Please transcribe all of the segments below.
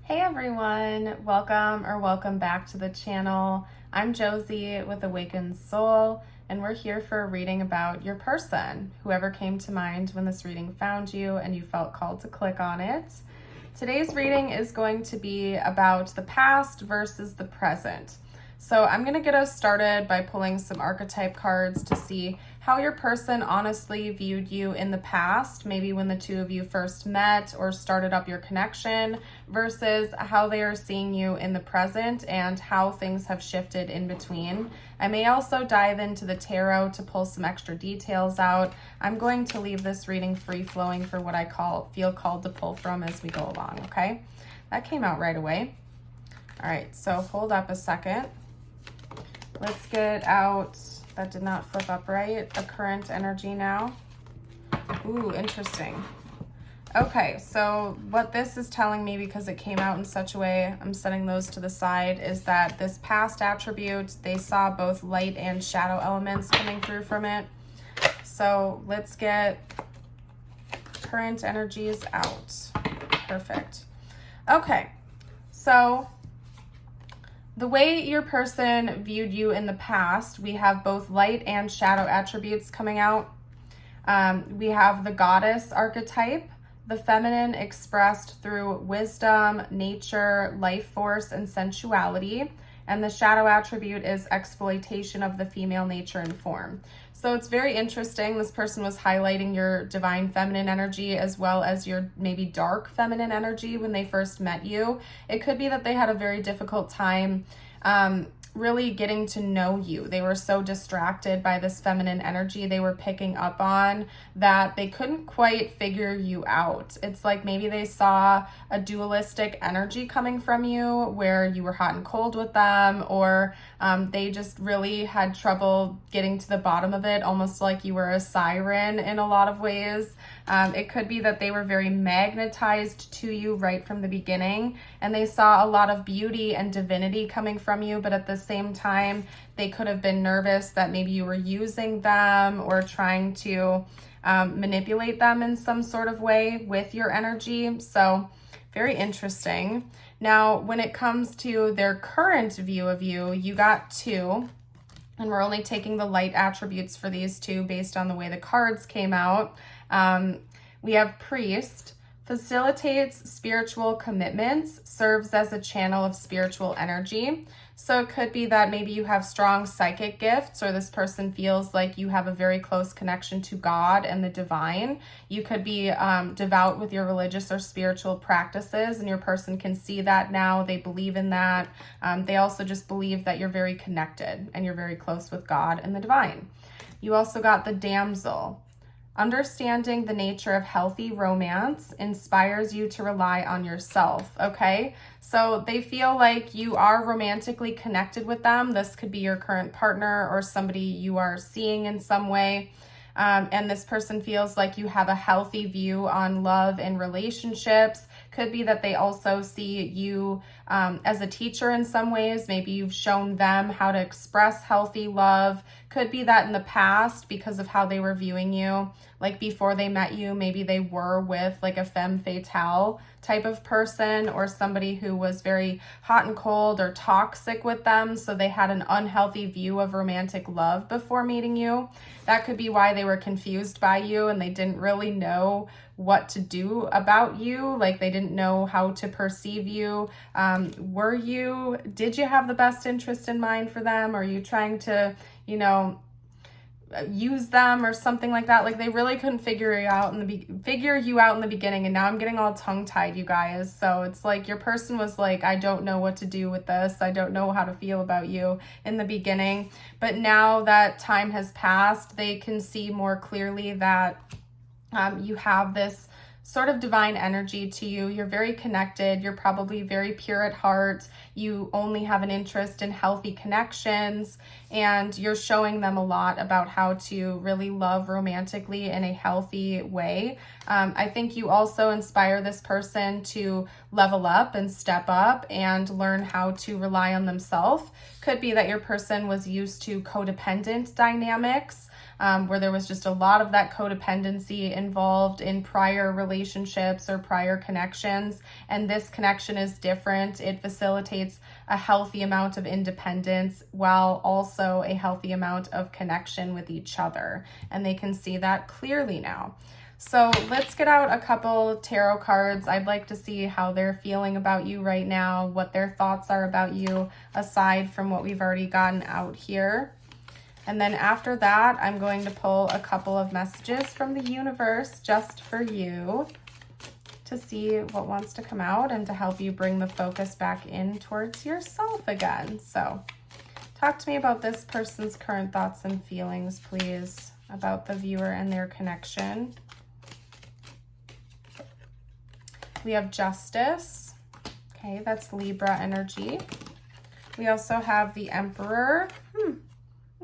Hey everyone, welcome back to the channel. I'm Josie with Awakened Soul, and we're here for a reading about your person, whoever came to mind when this reading found you and you felt called to click on it. Today's reading is going to be about the past versus the present. So I'm going to get us started by pulling some archetype cards to see how your person honestly viewed you in the past, maybe when the two of you first met or started up your connection, versus how they are seeing you in the present and how things have shifted in between. I may also dive into the tarot to pull some extra details out. I'm going to leave this reading free-flowing for what I feel called to pull from as we go along, okay? That came out right away. All right, so hold up a second. Let's get out, that did not flip up right, a current energy now. Ooh, interesting. Okay, so what this is telling me, because it came out in such a way, I'm setting those to the side, is that this past attribute, they saw both light and shadow elements coming through from it. So let's get current energies out. Perfect. Okay, so the way your person viewed you in the past, we have both light and shadow attributes coming out. We have the goddess archetype, the feminine expressed through wisdom, nature, life force, and sensuality. And the shadow attribute is exploitation of the female nature and form. So it's very interesting. This person was highlighting your divine feminine energy as well as your maybe dark feminine energy when they first met you. It could be that they had a very difficult time really getting to know you. They were so distracted by this feminine energy they were picking up on that they couldn't quite figure you out. It's like maybe they saw a dualistic energy coming from you where you were hot and cold with them, or they just really had trouble getting to the bottom of it, almost like you were a siren in a lot of ways. It could be that they were very magnetized to you right from the beginning, and they saw a lot of beauty and divinity coming from you, but at the same time, they could have been nervous that maybe you were using them or trying to manipulate them in some sort of way with your energy. So very interesting. Now, when it comes to their current view of you, you got two, and we're only taking the light attributes for these two based on the way the cards came out. We have priest, facilitates spiritual commitments, serves as a channel of spiritual energy. So it could be that maybe you have strong psychic gifts, or this person feels like you have a very close connection to God and the divine. You could be devout with your religious or spiritual practices, and your person can see that now. They believe in that. They also just believe that you're very connected and you're very close with God and the divine. You also got the damsel. Understanding the nature of healthy romance inspires you to rely on yourself, okay? So they feel like you are romantically connected with them. This could be your current partner or somebody you are seeing in some way. And this person feels like you have a healthy view on love and relationships. Could be that they also see you as a teacher in some ways. Maybe you've shown them how to express healthy love. Could be that in the past, because of how they were viewing you, like before they met you, maybe they were with like a femme fatale type of person, or somebody who was very hot and cold or toxic with them. So they had an unhealthy view of romantic love before meeting you. That could be why they were confused by you and they didn't really know what to do about you. Like they didn't know how to perceive you. Did you have the best interest in mind for them? Are you trying to, use them or something like that? Like they really couldn't figure you out in the beginning, and now I'm getting all tongue-tied, you guys. So it's like your person was like, I don't know what to do with this. I don't know how to feel about you in the beginning. But now that time has passed, they can see more clearly that you have this sort of divine energy to you. You're very connected. You're probably very pure at heart. You only have an interest in healthy connections, and you're showing them a lot about how to really love romantically in a healthy way. I think you also inspire this person to level up and step up and learn how to rely on themselves. Could be that your person was used to codependent dynamics. where there was just a lot of that codependency involved in prior relationships or prior connections. And this connection is different. It facilitates a healthy amount of independence while also a healthy amount of connection with each other. And they can see that clearly now. So let's get out a couple tarot cards. I'd like to see how they're feeling about you right now, what their thoughts are about you, aside from what we've already gotten out here. And then after that, I'm going to pull a couple of messages from the universe just for you to see what wants to come out and to help you bring the focus back in towards yourself again. So talk to me about this person's current thoughts and feelings, please, about the viewer and their connection. We have Justice. Okay, that's Libra energy. We also have the Emperor.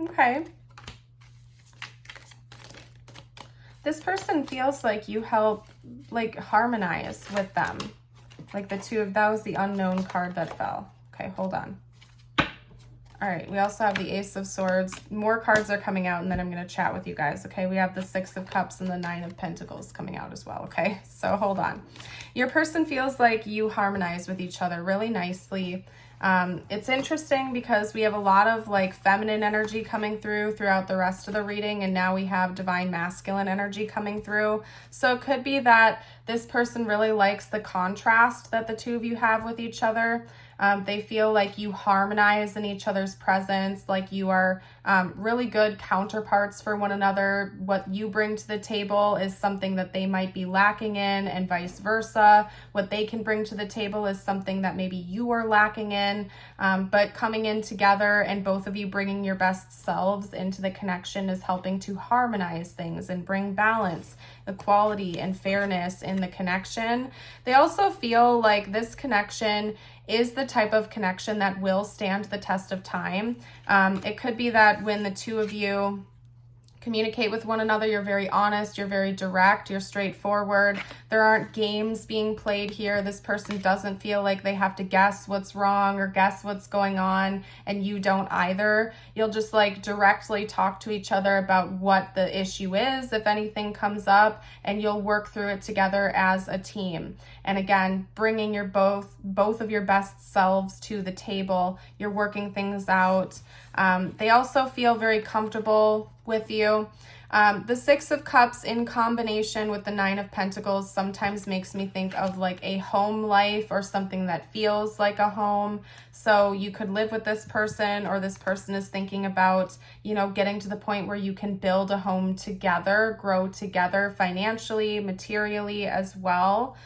Okay. This person feels like you help harmonize with them. Like the two of, that was the unknown card that fell. Okay, hold on. All right, we also have the Ace of Swords. More cards are coming out, and then I'm going to chat with you guys, okay? We have the Six of Cups and the Nine of Pentacles coming out as well, okay? So hold on. Your person feels like you harmonize with each other really nicely. It's interesting because we have a lot of feminine energy coming throughout the rest of the reading, and now we have divine masculine energy coming through. So it could be that this person really likes the contrast that the two of you have with each other. They feel like you harmonize in each other's presence, like you are really good counterparts for one another. What you bring to the table is something that they might be lacking in, and vice versa. What they can bring to the table is something that maybe you are lacking in, but coming in together and both of you bringing your best selves into the connection is helping to harmonize things and bring balance, equality, and fairness in the connection. They also feel like this connection is the type of connection that will stand the test of time. It could be that when the two of you communicate with one another, you're very honest, you're very direct, you're straightforward. There aren't games being played here. This person doesn't feel like they have to guess what's wrong or guess what's going on, and you don't either. You'll just directly talk to each other about what the issue is, if anything comes up, and you'll work through it together as a team. And again, bringing your both of your best selves to the table. You're working things out. They also feel very comfortable with you. The Six of Cups in combination with the Nine of Pentacles sometimes makes me think of a home life or something that feels like a home. So you could live with this person, or this person is thinking about, getting to the point where you can build a home together, grow together financially, materially as well.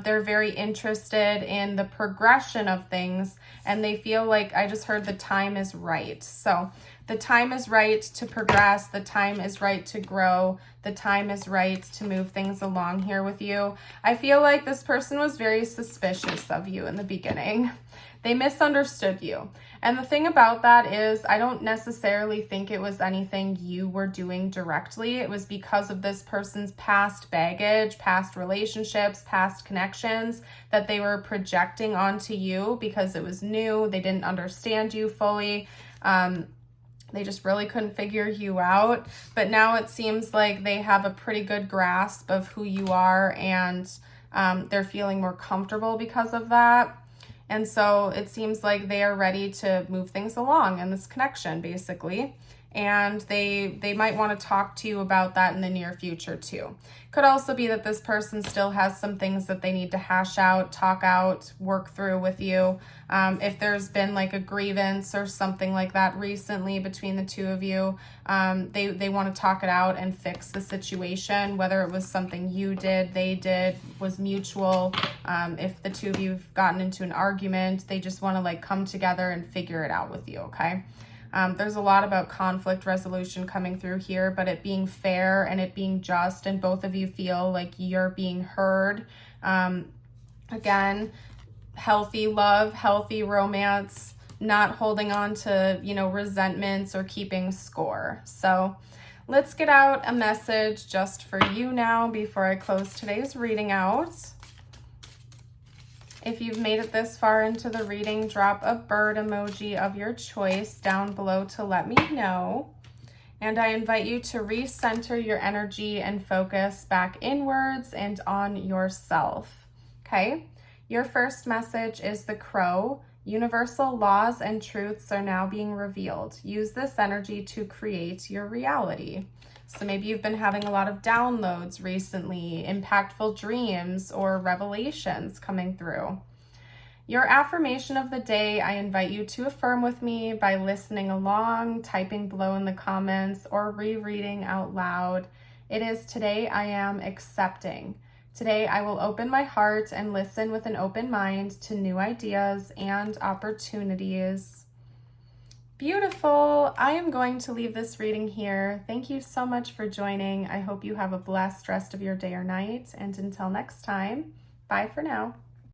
They're very interested in the progression of things, and they feel like, I just heard, the time is right. So the time is right to progress. The time is right to grow. The time is right to move things along here with you. I feel like this person was very suspicious of you in the beginning. They misunderstood you. And the thing about that is, I don't necessarily think it was anything you were doing directly. It was because of this person's past baggage, past relationships, past connections that they were projecting onto you because it was new. They didn't understand you fully. They just really couldn't figure you out. But now it seems like they have a pretty good grasp of who you are, and they're feeling more comfortable because of that. And so it seems like they are ready to move things along in this connection, basically. And they might want to talk to you about that in the near future too. Could also be that this person still has some things that they need to hash out, talk out, work through with you. If there's been a grievance or something like that recently between the two of you, they want to talk it out and fix the situation, whether it was something you did, they did, was mutual. If the two of you have gotten into an argument, they just want to come together and figure it out with you, okay? There's a lot about conflict resolution coming through here, but it being fair and it being just, and both of you feel like you're being heard. Again, healthy love, healthy romance, not holding on to, resentments or keeping score. So let's get out a message just for you now before I close today's reading out. If you've made it this far into the reading, drop a bird emoji of your choice down below to let me know. And I invite you to recenter your energy and focus back inwards and on yourself. Okay? Your first message is the Crow. Universal laws and truths are now being revealed. Use this energy to create your reality. So maybe you've been having a lot of downloads recently, impactful dreams or revelations coming through. Your affirmation of the day, I invite you to affirm with me by listening along, typing below in the comments, or rereading out loud. It is, today I am accepting. Today I will open my heart and listen with an open mind to new ideas and opportunities. Beautiful. I am going to leave this reading here. Thank you so much for joining. I hope you have a blessed rest of your day or night. And until next time, bye for now.